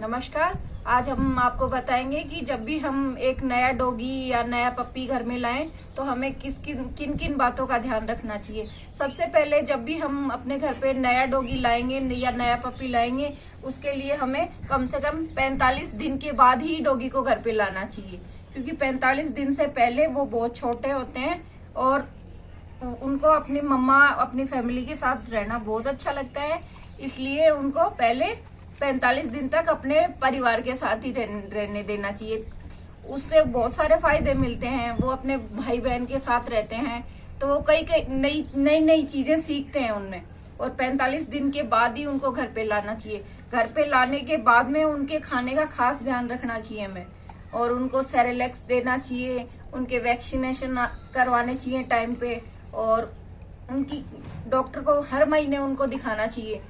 नमस्कार। आज हम आपको बताएंगे कि जब भी हम एक नया डॉगी या नया पप्पी घर में लाएं तो हमें किन किन बातों का ध्यान रखना चाहिए। सबसे पहले जब भी हम अपने घर पे नया डॉगी लाएंगे या नया पप्पी लाएंगे, उसके लिए हमें कम से कम 45 दिन के बाद ही डॉगी को घर पे लाना चाहिए, क्योंकि 45 दिन से पहले वो बहुत छोटे होते हैं और उनको अपनी मम्मा अपनी फैमिली के साथ रहना बहुत अच्छा लगता है। इसलिए उनको पहले 45 दिन तक अपने परिवार के साथ ही रहने देना चाहिए। उससे बहुत सारे फायदे मिलते हैं। वो अपने भाई बहन के साथ रहते हैं तो वो कई नई चीजें सीखते हैं उनमें। और 45 दिन के बाद ही उनको घर पे लाना चाहिए। घर पे लाने के बाद में उनके खाने का खास ध्यान रखना चाहिए हमें, और उनको सेरेलैक्स देना चाहिए, उनके वैक्सीनेशन करवाने चाहिए टाइम पे, और उनकी डॉक्टर को हर महीने उनको दिखाना चाहिए।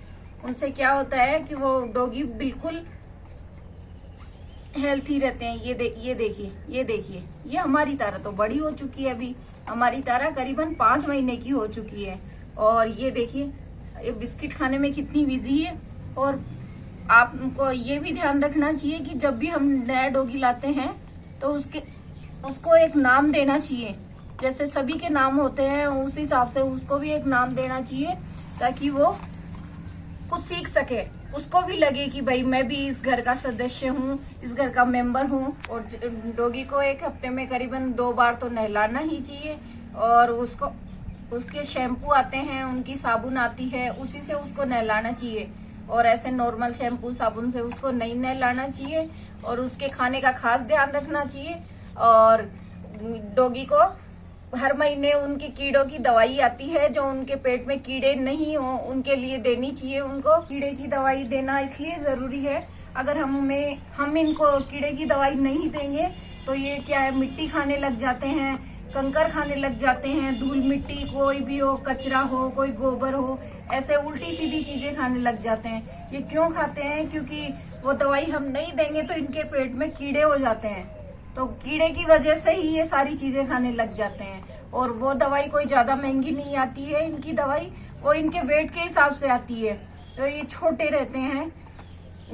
उनसे क्या होता है कि वो डॉगी बिल्कुल हेल्थी रहते हैं। ये देखिए ये हमारी तारा तो बड़ी हो चुकी है। अभी हमारी तारा करीबन 5 महीने की हो चुकी है, और ये देखिए ये बिस्किट खाने में कितनी बिजी है। और आपको ये भी ध्यान रखना चाहिए कि जब भी हम नया डॉगी लाते हैं तो उसको एक नाम देना चाहिए। जैसे सभी के नाम होते हैं उस हिसाब से उसको भी एक नाम देना चाहिए, ताकि वो कुछ सीख सके, उसको भी लगे कि भाई मैं भी इस घर का सदस्य हूँ, इस घर का मेंबर हूँ। और डॉगी को एक हफ्ते में करीबन 2 बार तो नहलाना ही चाहिए, और उसके शैम्पू आते हैं, उनकी साबुन आती है, उसी से उसको नहलाना चाहिए। और ऐसे नॉर्मल शैम्पू साबुन से उसको नहीं नहलाना चाहिए। और उसके खाने का खास ध्यान रखना चाहिए। और डॉगी को हर महीने उनकी कीड़ों की दवाई आती है, जो उनके पेट में कीड़े नहीं हो उनके लिए देनी चाहिए। उनको कीड़े की दवाई देना इसलिए जरूरी है, अगर हम इनको कीड़े की दवाई नहीं देंगे तो ये क्या है, मिट्टी खाने लग जाते हैं, कंकर खाने लग जाते हैं, धूल मिट्टी कोई भी हो, कचरा हो, कोई गोबर हो, ऐसे उल्टी सीधी चीजें खाने लग जाते हैं। ये क्यों खाते हैं? क्योंकि वो दवाई हम नहीं देंगे तो इनके पेट में कीड़े हो जाते हैं, तो कीड़े की वजह से ही ये सारी चीजें खाने लग जाते हैं। और वो दवाई कोई ज्यादा महंगी नहीं आती है, इनकी दवाई वो इनके वेट के हिसाब से आती है। तो ये छोटे रहते हैं,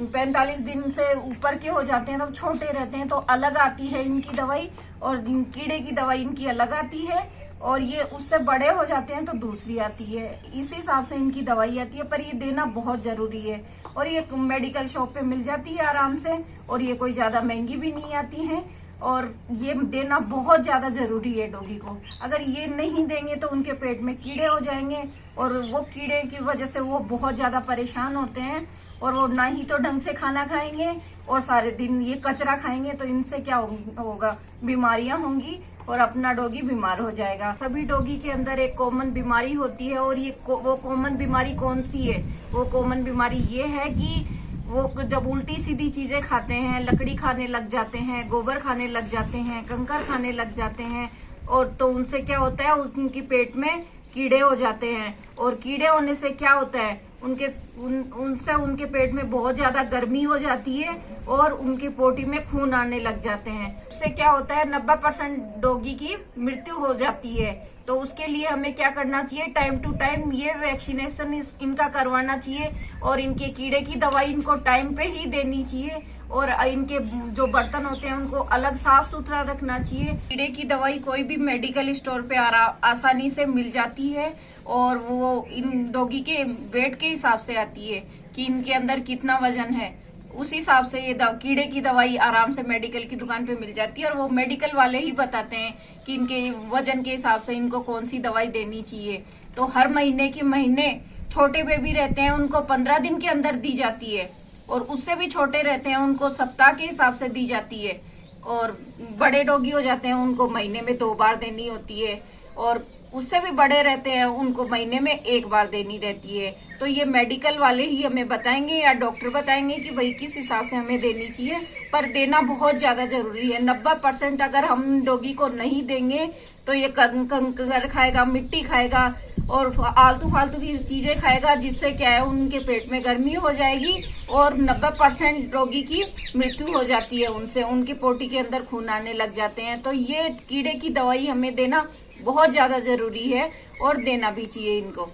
45 दिन से ऊपर के हो जाते हैं तब छोटे रहते हैं तो अलग आती है इनकी दवाई, और कीड़े की दवाई इनकी अलग आती है। और ये उससे बड़े हो जाते हैं तो दूसरी आती है। इस हिसाब से इनकी दवाई आती है, पर ये देना बहुत जरूरी है। और ये मेडिकल शॉप पे मिल जाती है आराम से, और ये कोई ज्यादा महंगी भी नहीं आती है। और ये देना बहुत ज्यादा जरूरी है डॉगी को। अगर ये नहीं देंगे तो उनके पेट में कीड़े हो जाएंगे, और वो कीड़े की वजह से वो बहुत ज्यादा परेशान होते हैं। और वो ना ही तो ढंग से खाना खाएंगे और सारे दिन ये कचरा खाएंगे, तो इनसे क्या होगा, बीमारियां होंगी और अपना डॉगी बीमार हो जाएगा। सभी डॉगी के अंदर एक कॉमन बीमारी होती है, और वो कॉमन बीमारी कौन सी है? वो कॉमन बीमारी ये है कि वो जब उल्टी सीधी चीजें खाते हैं, लकड़ी खाने लग जाते हैं, गोबर खाने लग जाते हैं, कंकर खाने लग जाते हैं, और तो उनसे क्या होता है, उनकी पेट में कीड़े हो जाते हैं। और कीड़े होने से क्या होता है, उनसे उनके पेट में बहुत ज्यादा गर्मी हो जाती है, और उनकी पोटी में खून आने लग जाते हैं। इससे क्या होता है, 90% डॉगी की मृत्यु हो जाती है। तो उसके लिए हमें क्या करना चाहिए, टाइम टू टाइम ये वैक्सीनेशन इनका करवाना चाहिए, और इनके कीड़े की दवाई इनको टाइम पे ही देनी चाहिए। और इनके जो बर्तन होते हैं उनको अलग साफ सुथरा रखना चाहिए। कीड़े की दवाई कोई भी मेडिकल स्टोर पे आसानी से मिल जाती है, और वो इन डॉगी के वेट के हिसाब से आती है कि इनके अंदर कितना वजन है। उस हिसाब से ये कीड़े की दवाई आराम से मेडिकल की दुकान पे मिल जाती है, और वो मेडिकल वाले ही बताते हैं कि इनके वजन के हिसाब से इनको कौन सी दवाई देनी चाहिए। तो हर महीने के महीने छोटे बेबी रहते हैं उनको 15 दिन के अंदर दी जाती है, और उससे भी छोटे रहते हैं उनको सप्ताह के हिसाब से दी जाती है। और बड़े डॉगी हो जाते हैं उनको महीने में 2 बार देनी होती है, और उससे भी बड़े रहते हैं उनको महीने में 1 बार देनी रहती है। तो ये मेडिकल वाले ही हमें बताएंगे या डॉक्टर बताएंगे कि भाई किस हिसाब से हमें देनी चाहिए, पर देना बहुत ज्यादा जरूरी है। 90% अगर हम डॉगी को नहीं देंगे तो ये कंकर खाएगा, मिट्टी खाएगा, और आलतू फालतू की चीजें खाएगा, जिससे क्या है, उनके पेट में गर्मी हो जाएगी, और 90% डॉगी की मृत्यु हो जाती है उनसे, उनकी पोटी के अंदर खून आने लग जाते हैं। तो ये कीड़े की दवाई हमें देना बहुत ज्यादा जरूरी है, और देना भी चाहिए इनको।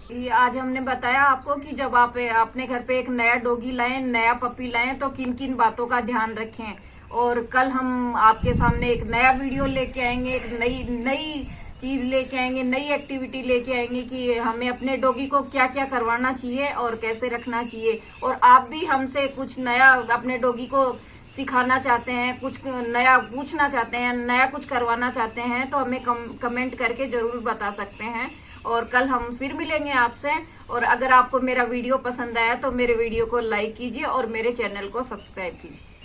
ये आज हमने बताया आपको कि जब आप अपने घर पे एक नया डॉगी लाएं, नया पपी लाएं, तो किन किन बातों का ध्यान रखें। और कल हम आपके सामने एक नया वीडियो लेके आएंगे, एक नई चीज लेके आएंगे, नई एक्टिविटी लेके आएंगे कि हमें अपने डॉगी को क्या क्या करवाना चाहिए और कैसे रखना चाहिए। और आप भी हमसे कुछ नया अपने डॉगी को सिखाना चाहते हैं, कुछ नया पूछना चाहते हैं, नया कुछ करवाना चाहते हैं, तो हमें कमेंट करके जरूर बता सकते हैं। और कल हम फिर मिलेंगे आपसे। और अगर आपको मेरा वीडियो पसंद आया तो मेरे वीडियो को लाइक कीजिए और मेरे चैनल को सब्सक्राइब कीजिए।